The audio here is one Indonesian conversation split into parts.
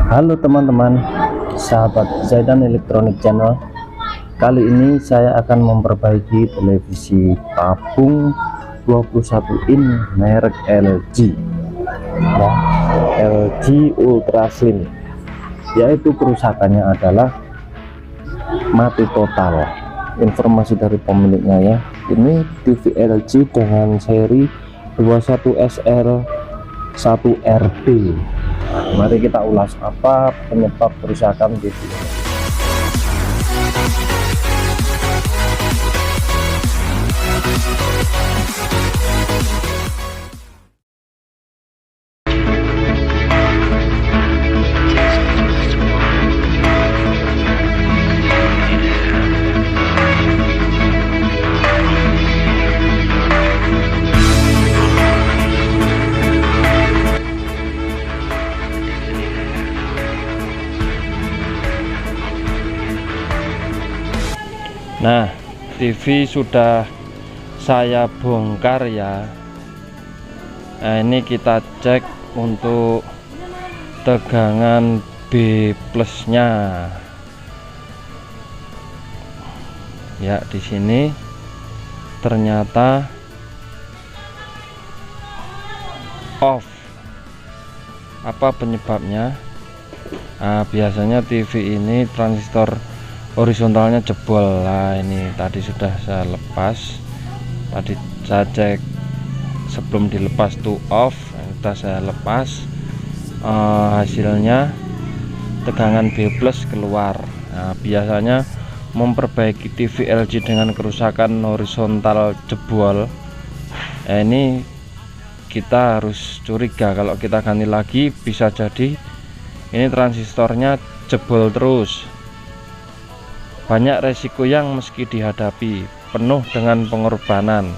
Halo teman-teman, sahabat Zaidan Electronic Channel. Kali ini saya akan memperbaiki televisi tabung 21 in merek LG ya, LG Ultra Slim, yaitu kerusakannya adalah mati total. Informasi dari pemiliknya ya, ini TV LG dengan seri 21SL1RB. Mari kita ulas apa penyebab kerusakan TV ini. Nah, TV sudah saya bongkar ya. Nah, ini kita cek untuk tegangan B plusnya. Ya, di sini ternyata off. Apa penyebabnya? Nah, biasanya TV ini transistor horizontalnya jebol. Lah, ini tadi sudah saya lepas, tadi saya cek sebelum dilepas tuh off, sudah saya lepas. Hasilnya tegangan B plus keluar. Nah, biasanya memperbaiki TV LG dengan kerusakan horizontal jebol, ini kita harus curiga. Kalau kita ganti lagi, bisa jadi ini transistornya jebol terus. Banyak resiko yang meski dihadapi, penuh dengan pengorbanan,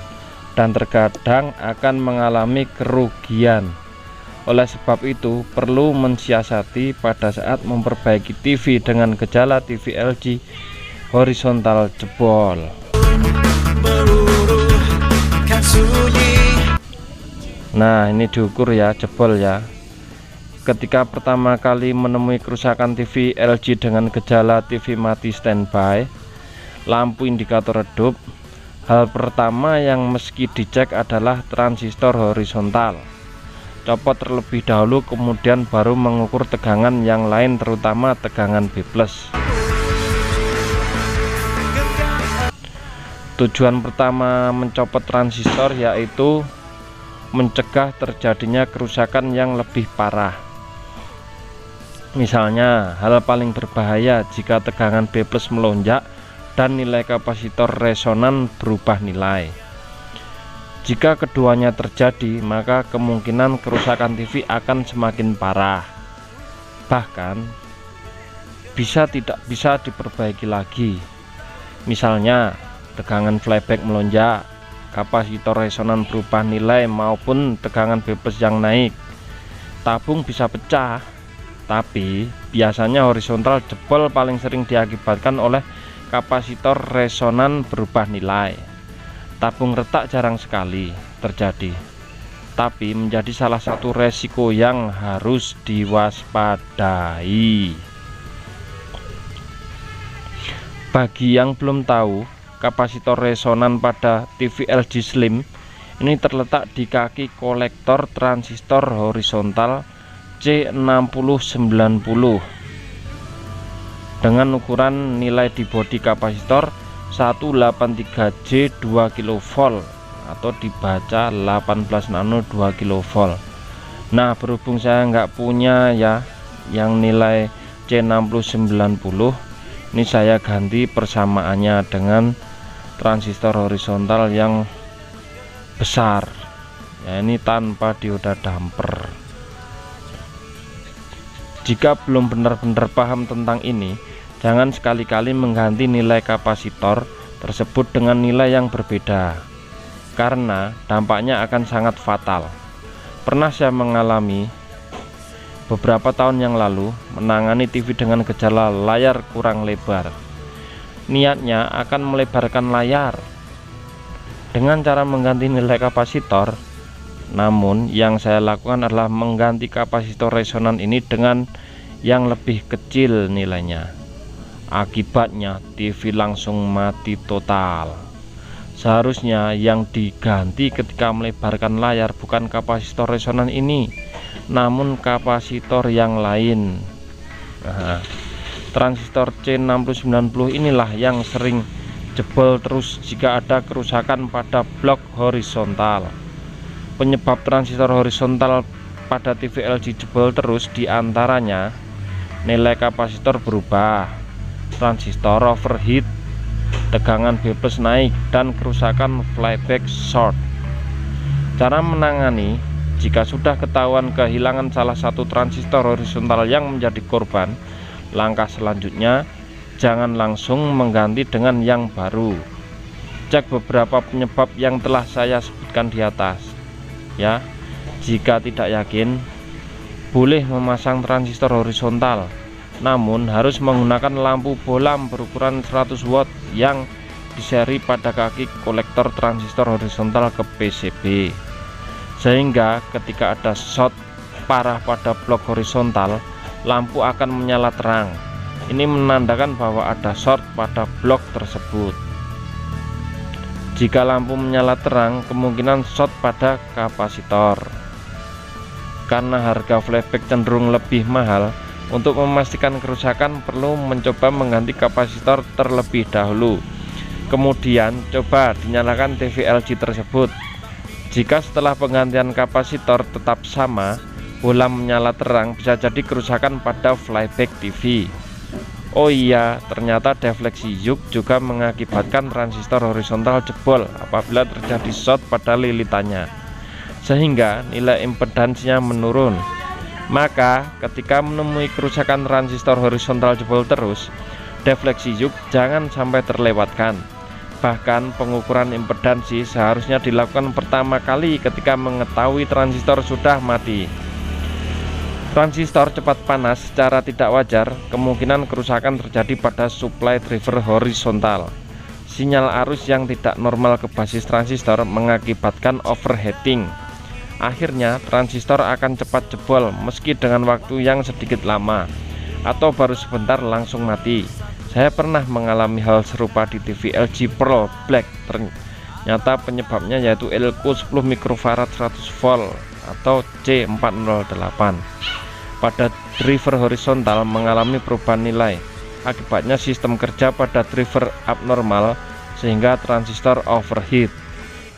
dan terkadang akan mengalami kerugian. Oleh sebab itu, perlu mensiasati pada saat memperbaiki TV dengan gejala TV LG horizontal jebol. Nah, ini diukur ya, jebol ya. Ketika pertama kali menemui kerusakan TV LG dengan gejala TV mati standby, lampu indikator redup, hal pertama yang meski dicek adalah transistor horizontal. Copot terlebih dahulu, kemudian baru mengukur tegangan yang lain, terutama tegangan B plus. Tujuan pertama mencopot transistor yaitu mencegah terjadinya kerusakan yang lebih parah. Misalnya, hal paling berbahaya jika tegangan B plus melonjak dan nilai kapasitor resonan berubah nilai. Jika keduanya terjadi, maka kemungkinan kerusakan TV akan semakin parah. Bahkan tidak bisa diperbaiki lagi. Misalnya, tegangan flyback melonjak, kapasitor resonan berubah nilai, maupun tegangan B plus yang naik. Tabung bisa pecah. Tapi biasanya horizontal jebol paling sering diakibatkan oleh kapasitor resonan berubah nilai. Tabung retak jarang sekali terjadi, tapi menjadi salah satu resiko yang harus diwaspadai. Bagi yang belum tahu, kapasitor resonan pada TV LG Slim ini terletak di kaki kolektor transistor horizontal C6090 dengan ukuran nilai di bodi kapasitor 183J 2 kV atau dibaca 18 nano 2 kV. Nah, berhubung saya nggak punya ya yang nilai C6090, ini saya ganti persamaannya dengan transistor horizontal yang besar ya, ini tanpa dioda damper. Jika belum benar-benar paham tentang ini, jangan sekali-kali mengganti nilai kapasitor tersebut dengan nilai yang berbeda, karena dampaknya akan sangat fatal. Pernah saya mengalami beberapa tahun yang lalu menangani TV dengan gejala layar kurang lebar. Niatnya akan melebarkan layar dengan cara mengganti nilai kapasitor, Namun yang saya lakukan adalah mengganti kapasitor resonan ini dengan yang lebih kecil nilainya. Akibatnya TV langsung mati total. Seharusnya yang diganti ketika melebarkan layar bukan kapasitor resonan ini, namun kapasitor yang lain. Nah, transistor C6090 inilah yang sering jebol terus jika ada kerusakan pada blok horizontal. Penyebab transistor horizontal pada TV LG jebol terus diantaranya nilai kapasitor berubah, transistor overheat, tegangan B+ naik, dan kerusakan flyback short. Cara menangani: jika sudah ketahuan kehilangan salah satu transistor horizontal yang menjadi korban, langkah selanjutnya jangan langsung mengganti dengan yang baru. Cek beberapa penyebab yang telah saya sebutkan di atas ya. Jika tidak yakin, boleh memasang transistor horizontal, namun harus menggunakan lampu bohlam berukuran 100 watt yang diseri pada kaki kolektor transistor horizontal ke PCB, sehingga ketika ada short parah pada blok horizontal, lampu akan menyala terang. Ini menandakan bahwa ada short pada blok tersebut. Jika lampu menyala terang, kemungkinan short pada kapasitor. Karena harga flyback cenderung lebih mahal, untuk memastikan kerusakan perlu mencoba mengganti kapasitor terlebih dahulu. Kemudian coba dinyalakan TV LG tersebut. Jika setelah penggantian kapasitor tetap sama, bohlam menyala terang, bisa jadi kerusakan pada flyback TV. Oh iya, ternyata defleksi yuk juga mengakibatkan transistor horizontal jebol apabila terjadi short pada lilitannya, sehingga nilai impedansinya menurun. Maka ketika menemui kerusakan transistor horizontal jebol terus, defleksi yuk jangan sampai terlewatkan. Bahkan pengukuran impedansi seharusnya dilakukan pertama kali ketika mengetahui transistor sudah mati. Transistor cepat panas secara tidak wajar, kemungkinan kerusakan terjadi pada supply driver horizontal. Sinyal arus yang tidak normal ke basis transistor mengakibatkan overheating. Akhirnya transistor akan cepat jebol meski dengan waktu yang sedikit lama, atau baru sebentar langsung mati. Saya pernah mengalami hal serupa di TV LG Pearl Black. Ternyata penyebabnya yaitu elko 10 mikrofarad 100 volt atau C408 pada driver horizontal mengalami perubahan nilai. Akibatnya sistem kerja pada driver abnormal sehingga transistor overheat.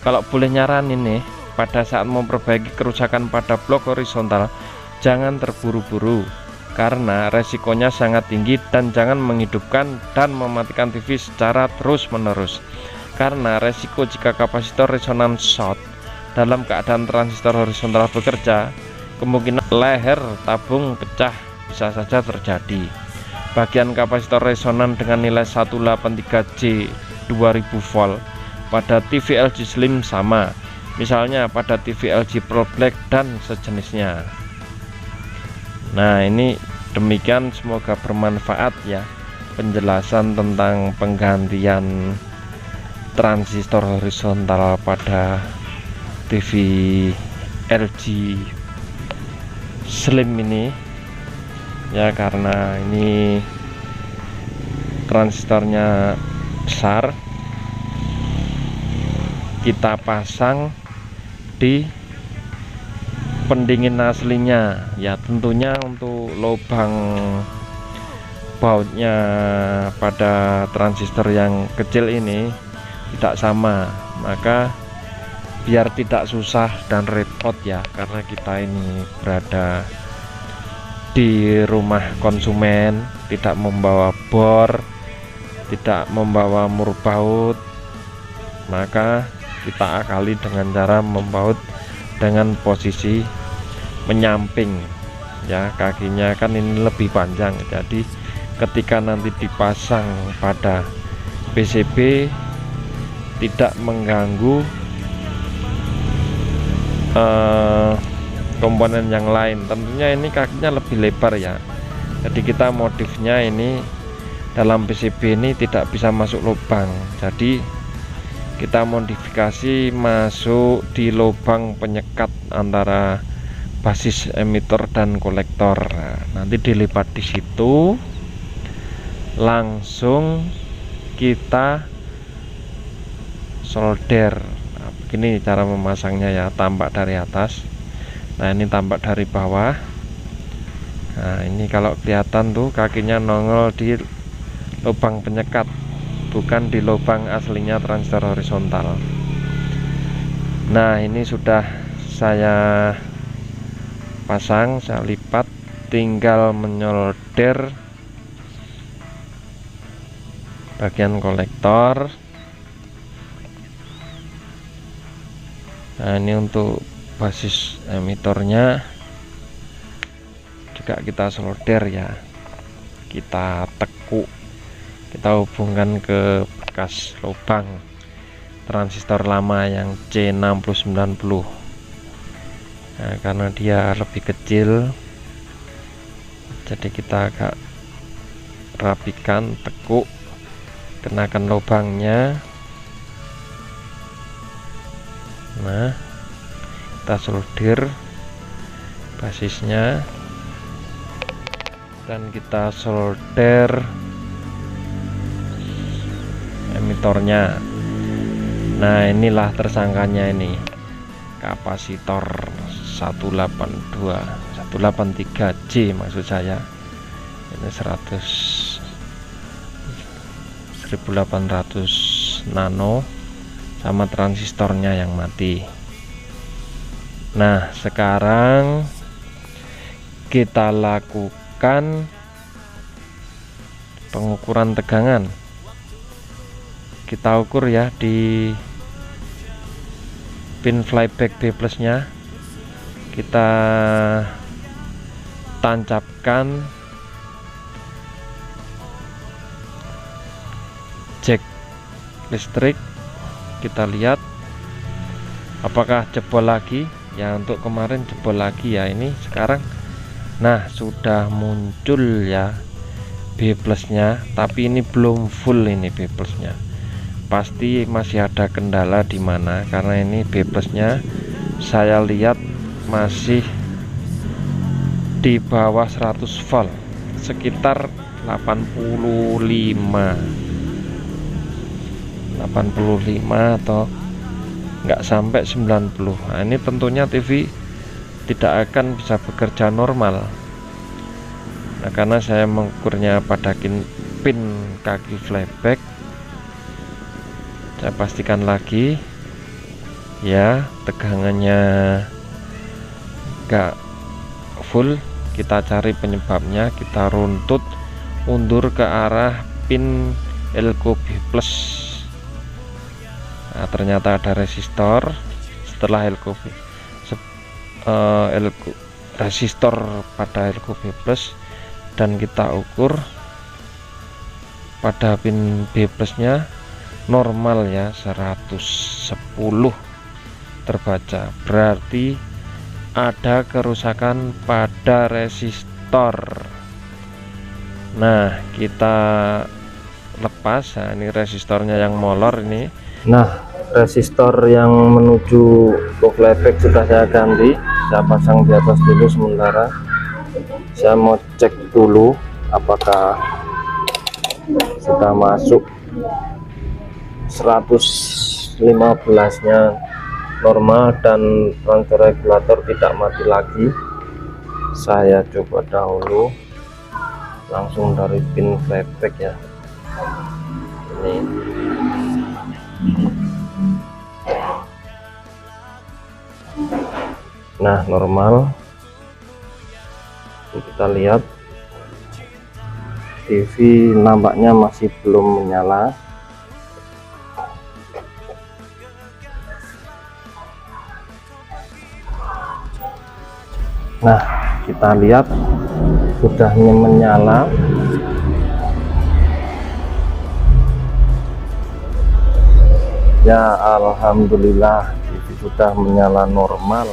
Kalau boleh nyaranin nih, pada saat memperbaiki kerusakan pada blok horizontal, jangan terburu-buru karena resikonya sangat tinggi, dan jangan menghidupkan dan mematikan TV secara terus-menerus karena resiko jika kapasitor resonan short dalam keadaan transistor horizontal bekerja, kemungkinan leher tabung pecah bisa saja terjadi. Bagian kapasitor resonan dengan nilai 183J 2000 volt pada TV LG Slim sama, misalnya pada TV LG Pearl Black dan sejenisnya. Nah, ini demikian, semoga bermanfaat ya penjelasan tentang penggantian transistor horizontal pada TV LG Slim ini ya, karena ini transistornya besar, kita pasang di pendingin aslinya ya. Tentunya untuk lubang bautnya pada transistor yang kecil ini tidak sama, maka biar tidak susah dan repot ya, karena kita ini berada di rumah konsumen, tidak membawa bor, tidak membawa mur baut, maka kita akali dengan cara membaut dengan posisi menyamping ya. Kakinya kan ini lebih panjang, jadi ketika nanti dipasang pada PCB tidak mengganggu komponen yang lain. Tentunya ini kakinya lebih lebar ya, jadi kita modifnya ini dalam PCB ini tidak bisa masuk lubang, jadi kita modifikasi masuk di lubang penyekat antara basis emitor dan kolektor. Nah, nanti dilipat di situ, langsung kita solder. Nah, begini cara memasangnya ya, tampak dari atas. Nah, ini tampak dari bawah. Nah, ini kalau kelihatan tuh kakinya nongol di lubang penyekat, bukan di lubang aslinya transistor horizontal. Nah, ini sudah saya pasang, saya lipat, tinggal menyolder bagian kolektor. Nah, ini untuk basis emitornya juga kita solder ya, kita tekuk, kita hubungkan ke bekas lubang transistor lama yang C6090. Nah, karena dia lebih kecil, jadi kita agak rapikan, tekuk, kenakan lubangnya. Nah, kita solder basisnya dan kita solder emitornya. Nah, inilah tersangkanya, ini kapasitor 183J maksud saya. Ini 1800 nano sama transistornya yang mati. Nah, sekarang kita lakukan pengukuran tegangan. Kita ukur ya di pin flyback B plusnya, kita tancapkan jack listrik, kita lihat apakah jebol lagi ya. Untuk kemarin jebol lagi ya, ini sekarang nah sudah muncul ya B plusnya, tapi ini belum full. Ini B plusnya pasti masih ada kendala di mana, karena ini B plusnya saya lihat masih di bawah 100 volt, sekitar 85 atau nggak sampai 90. Nah, ini tentunya TV tidak akan bisa bekerja normal. Nah, karena saya mengukurnya pada pin kaki flyback, saya pastikan lagi ya tegangannya nggak full. Kita cari penyebabnya, kita runtut, undur ke arah pin elko B plus. Nah, ternyata ada resistor. Setelah elko resistor pada elko B plus, dan kita ukur pada pin B plusnya normal ya, 110 terbaca, berarti ada kerusakan pada resistor. Nah, kita lepas. Nah, ini resistornya yang molor ini. Nah, resistor yang menuju ke flyback sudah saya ganti, saya pasang di atas dulu sementara. Saya mau cek dulu apakah sudah masuk 115 nya normal dan transfer regulator tidak mati lagi. Saya coba dahulu langsung dari pin flyback ya, ini nah normal. Kita lihat TV nampaknya masih belum menyala. Nah, kita lihat sudah menyala. Ya, alhamdulillah TV sudah menyala normal.